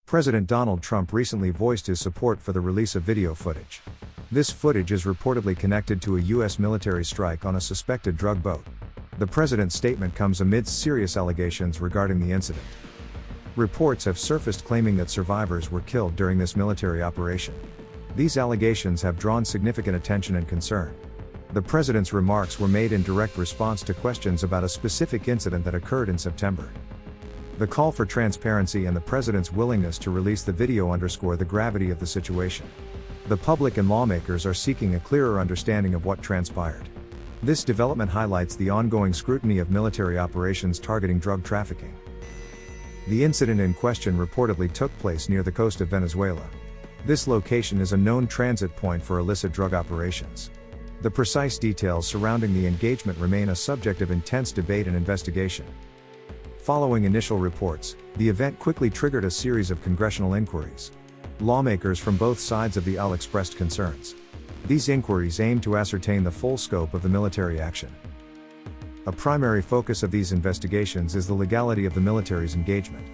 President Donald Trump recently voiced his support for the release of video footage. This footage is reportedly connected to a U.S. military strike on a suspected drug boat. The president's statement comes amidst serious allegations regarding the incident. Reports have surfaced claiming that survivors were killed during this military operation. These allegations have drawn significant attention and concern. The president's remarks were made in direct response to questions about a specific incident that occurred in September. The call for transparency and the president's willingness to release the video underscore the gravity of the situation. The public and lawmakers are seeking a clearer understanding of what transpired. This development highlights the ongoing scrutiny of military operations targeting drug trafficking. The incident in question reportedly took place near the coast of Venezuela. This location is a known transit point for illicit drug operations. The precise details surrounding the engagement remain a subject of intense debate and investigation. Following initial reports, the event quickly triggered a series of congressional inquiries. Lawmakers from both sides of the aisle expressed concerns. These inquiries aim to ascertain the full scope of the military action. A primary focus of these investigations is the legality of the military's engagement.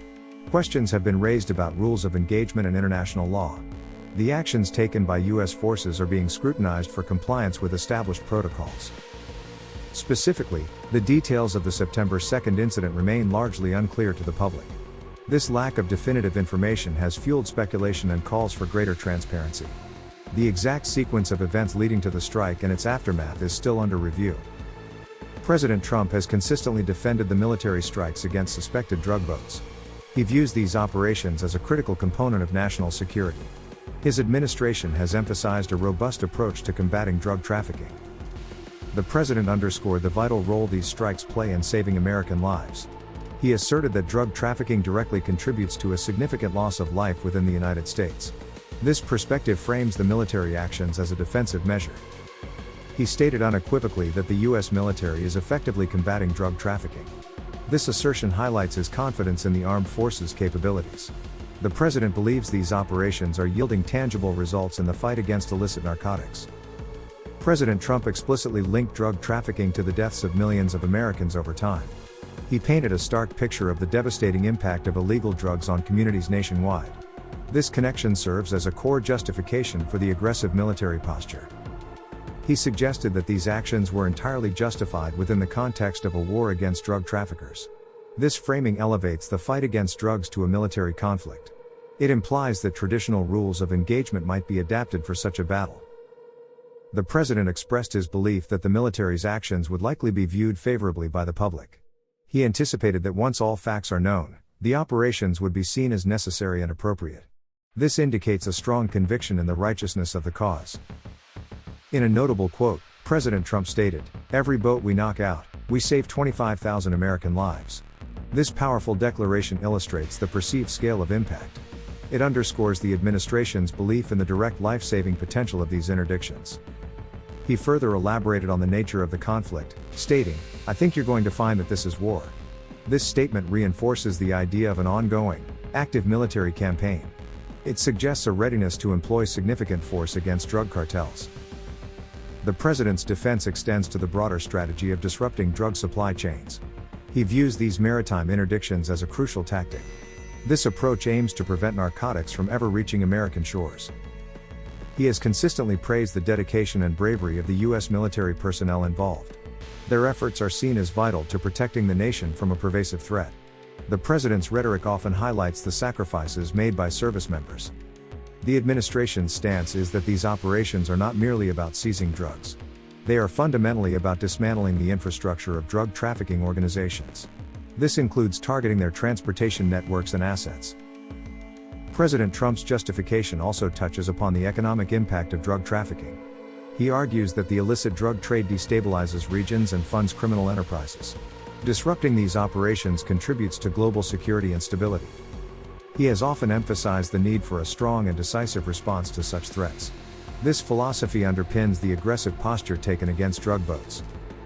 Questions have been raised about rules of engagement and international law. The actions taken by U.S. forces are being scrutinized for compliance with established protocols. Specifically, the details of the September 2nd incident remain largely unclear to the public. This lack of definitive information has fueled speculation and calls for greater transparency. The exact sequence of events leading to the strike and its aftermath is still under review. President Trump has consistently defended the military strikes against suspected drug boats. He views these operations as a critical component of national security. His administration has emphasized a robust approach to combating drug trafficking. The president underscored the vital role these strikes play in saving American lives. He asserted that drug trafficking directly contributes to a significant loss of life within the United States. This perspective frames the military actions as a defensive measure. He stated unequivocally that the U.S. military is effectively combating drug trafficking. This assertion highlights his confidence in the armed forces' capabilities. The president believes these operations are yielding tangible results in the fight against illicit narcotics. President Trump explicitly linked drug trafficking to the deaths of millions of Americans over time. He painted a stark picture of the devastating impact of illegal drugs on communities nationwide. This connection serves as a core justification for the aggressive military posture. He suggested that these actions were entirely justified within the context of a war against drug traffickers. This framing elevates the fight against drugs to a military conflict. It implies that traditional rules of engagement might be adapted for such a battle. The president expressed his belief that the military's actions would likely be viewed favorably by the public. He anticipated that once all facts are known, the operations would be seen as necessary and appropriate. This indicates a strong conviction in the righteousness of the cause. In a notable quote, President Trump stated, "Every boat we knock out, we save 25,000 American lives." This powerful declaration illustrates the perceived scale of impact. It underscores the administration's belief in the direct life-saving potential of these interdictions. He further elaborated on the nature of the conflict, stating, "I think you're going to find that this is war." This statement reinforces the idea of an ongoing, active military campaign. It suggests a readiness to employ significant force against drug cartels. The president's defense extends to the broader strategy of disrupting drug supply chains. He views these maritime interdictions as a crucial tactic. This approach aims to prevent narcotics from ever reaching American shores. He has consistently praised the dedication and bravery of the U.S. military personnel involved. Their efforts are seen as vital to protecting the nation from a pervasive threat. The president's rhetoric often highlights the sacrifices made by service members. The administration's stance is that these operations are not merely about seizing drugs. They are fundamentally about dismantling the infrastructure of drug trafficking organizations. This includes targeting their transportation networks and assets. President Trump's justification also touches upon the economic impact of drug trafficking. He argues that the illicit drug trade destabilizes regions and funds criminal enterprises. Disrupting these operations contributes to global security and stability. He has often emphasized the need for a strong and decisive response to such threats. This philosophy underpins the aggressive posture taken against drug boats.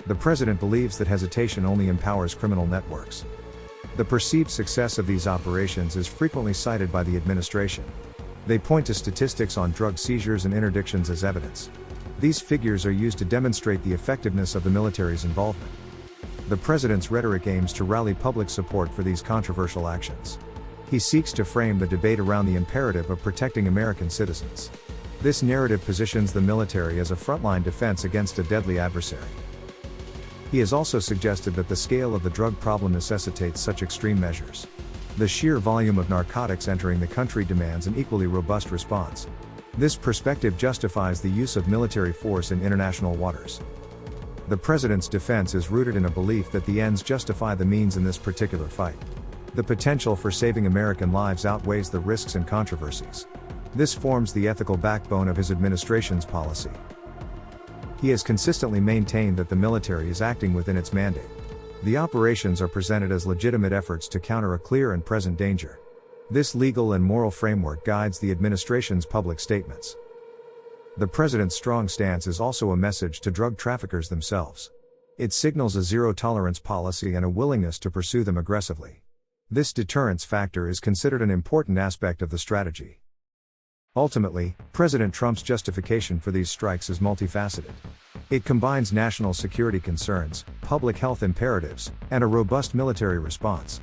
The president believes that hesitation only empowers criminal networks. The perceived success of these operations is frequently cited by the administration. They point to statistics on drug seizures and interdictions as evidence. These figures are used to demonstrate the effectiveness of the military's involvement. The president's rhetoric aims to rally public support for these controversial actions. He seeks to frame the debate around the imperative of protecting American citizens. This narrative positions the military as a frontline defense against a deadly adversary. He has also suggested that the scale of the drug problem necessitates such extreme measures. The sheer volume of narcotics entering the country demands an equally robust response. This perspective justifies the use of military force in international waters. The president's defense is rooted in a belief that the ends justify the means in this particular fight. The potential for saving American lives outweighs the risks and controversies. This forms the ethical backbone of his administration's policy. He has consistently maintained that the military is acting within its mandate. The operations are presented as legitimate efforts to counter a clear and present danger. This legal and moral framework guides the administration's public statements. The president's strong stance is also a message to drug traffickers themselves. It signals a zero-tolerance policy and a willingness to pursue them aggressively. This deterrence factor is considered an important aspect of the strategy. Ultimately, President Trump's justification for these strikes is multifaceted. It combines national security concerns, public health imperatives, and a robust military response.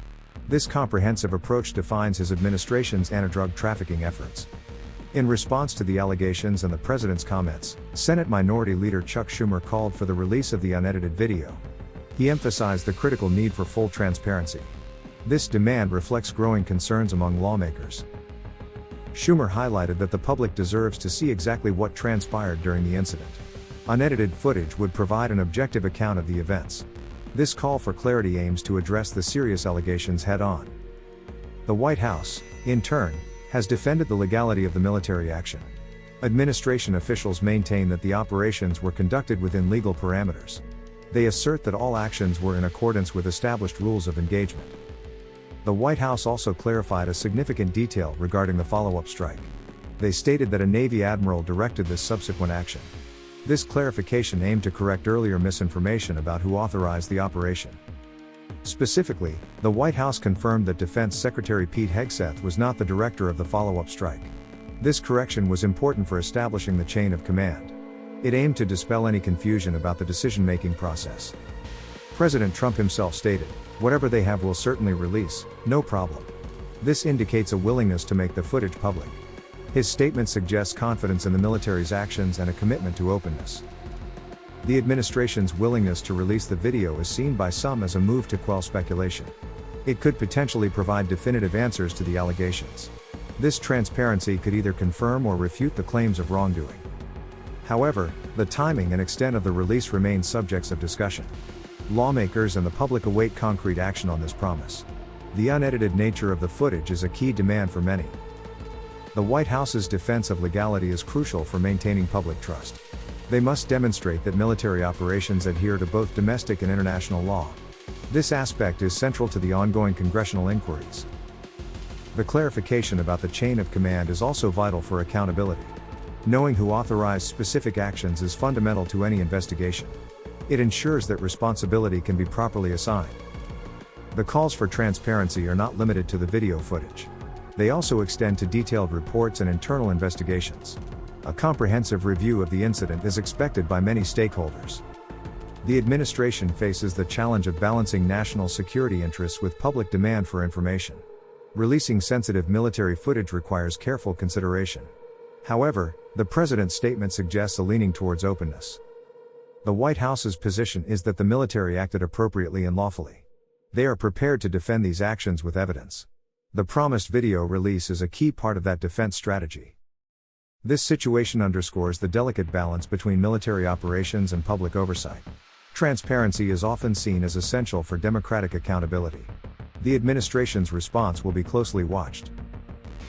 This comprehensive approach defines his administration's anti-drug trafficking efforts. In response to the allegations and the president's comments, Senate Minority Leader Chuck Schumer called for the release of the unedited video. He emphasized the critical need for full transparency. This demand reflects growing concerns among lawmakers. Schumer highlighted that the public deserves to see exactly what transpired during the incident. Unedited footage would provide an objective account of the events. This call for clarity aims to address the serious allegations head-on. The White House, in turn, has defended the legality of the military action. Administration officials maintain that the operations were conducted within legal parameters. They assert that all actions were in accordance with established rules of engagement. The White House also clarified a significant detail regarding the follow-up strike. They stated that a Navy admiral directed this subsequent action. This clarification aimed to correct earlier misinformation about who authorized the operation. Specifically, the White House confirmed that Defense Secretary Pete Hegseth was not the director of the follow-up strike. This correction was important for establishing the chain of command. It aimed to dispel any confusion about the decision-making process. President Trump himself stated, "Whatever they have we'll certainly release, no problem." This indicates a willingness to make the footage public. His statement suggests confidence in the military's actions and a commitment to openness. The administration's willingness to release the video is seen by some as a move to quell speculation. It could potentially provide definitive answers to the allegations. This transparency could either confirm or refute the claims of wrongdoing. However, the timing and extent of the release remain subjects of discussion. Lawmakers and the public await concrete action on this promise. The unedited nature of the footage is a key demand for many. The White House's defense of legality is crucial for maintaining public trust. They must demonstrate that military operations adhere to both domestic and international law. This aspect is central to the ongoing congressional inquiries. The clarification about the chain of command is also vital for accountability. Knowing who authorized specific actions is fundamental to any investigation. It ensures that responsibility can be properly assigned. The calls for transparency are not limited to the video footage. They also extend to detailed reports and internal investigations. A comprehensive review of the incident is expected by many stakeholders. The administration faces the challenge of balancing national security interests with public demand for information. Releasing sensitive military footage requires careful consideration. However, the president's statement suggests a leaning towards openness. The White House's position is that the military acted appropriately and lawfully. They are prepared to defend these actions with evidence. The promised video release is a key part of that defense strategy. This situation underscores the delicate balance between military operations and public oversight. Transparency is often seen as essential for democratic accountability. The administration's response will be closely watched.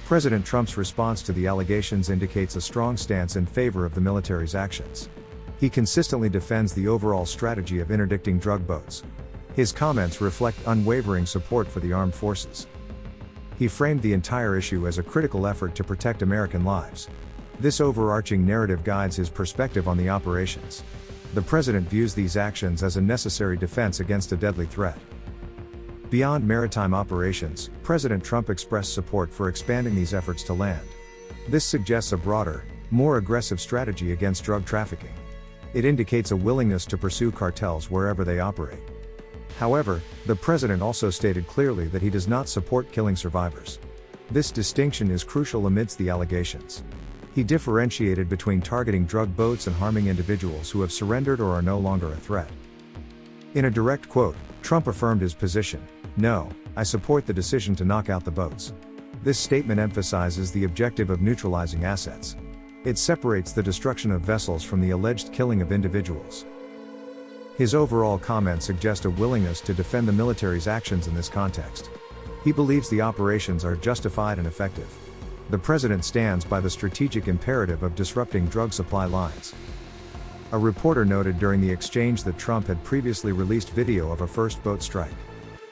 President Trump's response to the allegations indicates a strong stance in favor of the military's actions. He consistently defends the overall strategy of interdicting drug boats. His comments reflect unwavering support for the armed forces. He framed the entire issue as a critical effort to protect American lives. This overarching narrative guides his perspective on the operations. The president views these actions as a necessary defense against a deadly threat. Beyond maritime operations, President Trump expressed support for expanding these efforts to land. This suggests a broader, more aggressive strategy against drug trafficking. It indicates a willingness to pursue cartels wherever they operate. However, the president also stated clearly that he does not support killing survivors. This distinction is crucial amidst the allegations. He differentiated between targeting drug boats and harming individuals who have surrendered or are no longer a threat. In a direct quote, Trump affirmed his position: "No, I support the decision to knock out the boats." This statement emphasizes the objective of neutralizing assets. It separates the destruction of vessels from the alleged killing of individuals. His overall comments suggest a willingness to defend the military's actions in this context. He believes the operations are justified and effective. The president stands by the strategic imperative of disrupting drug supply lines. A reporter noted during the exchange that Trump had previously released video of a first boat strike.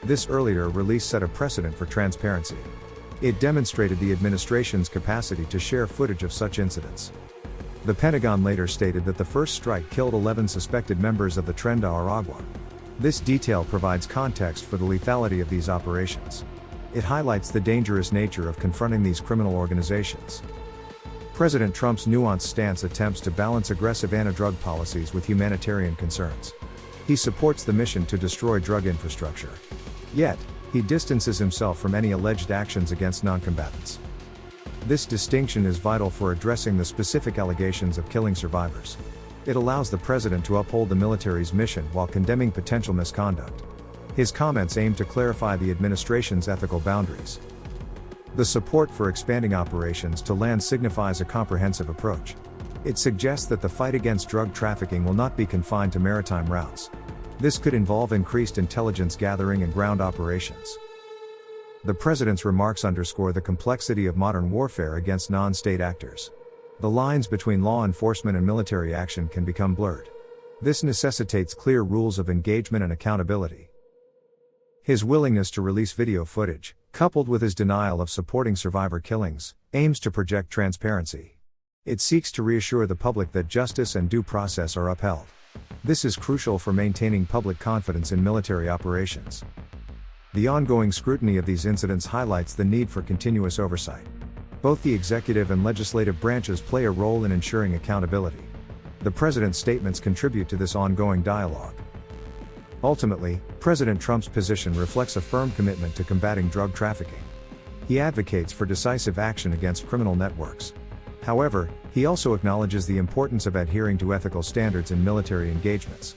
This earlier release set a precedent for transparency. It demonstrated the administration's capacity to share footage of such incidents. The Pentagon later stated that the first strike killed 11 suspected members of the Tren de Aragua. This detail provides context for the lethality of these operations. It highlights the dangerous nature of confronting these criminal organizations. President Trump's nuanced stance attempts to balance aggressive anti-drug policies with humanitarian concerns. He supports the mission to destroy drug infrastructure. Yet, he distances himself from any alleged actions against non-combatants. This distinction is vital for addressing the specific allegations of killing survivors. It allows the president to uphold the military's mission while condemning potential misconduct. His comments aim to clarify the administration's ethical boundaries. The support for expanding operations to land signifies a comprehensive approach. It suggests that the fight against drug trafficking will not be confined to maritime routes. This could involve increased intelligence gathering and ground operations. The president's remarks underscore the complexity of modern warfare against non-state actors. The lines between law enforcement and military action can become blurred. This necessitates clear rules of engagement and accountability. His willingness to release video footage, coupled with his denial of supporting survivor killings, aims to project transparency. It seeks to reassure the public that justice and due process are upheld. This is crucial for maintaining public confidence in military operations. The ongoing scrutiny of these incidents highlights the need for continuous oversight. Both the executive and legislative branches play a role in ensuring accountability. The president's statements contribute to this ongoing dialogue. Ultimately, President Trump's position reflects a firm commitment to combating drug trafficking. He advocates for decisive action against criminal networks. However, he also acknowledges the importance of adhering to ethical standards in military engagements.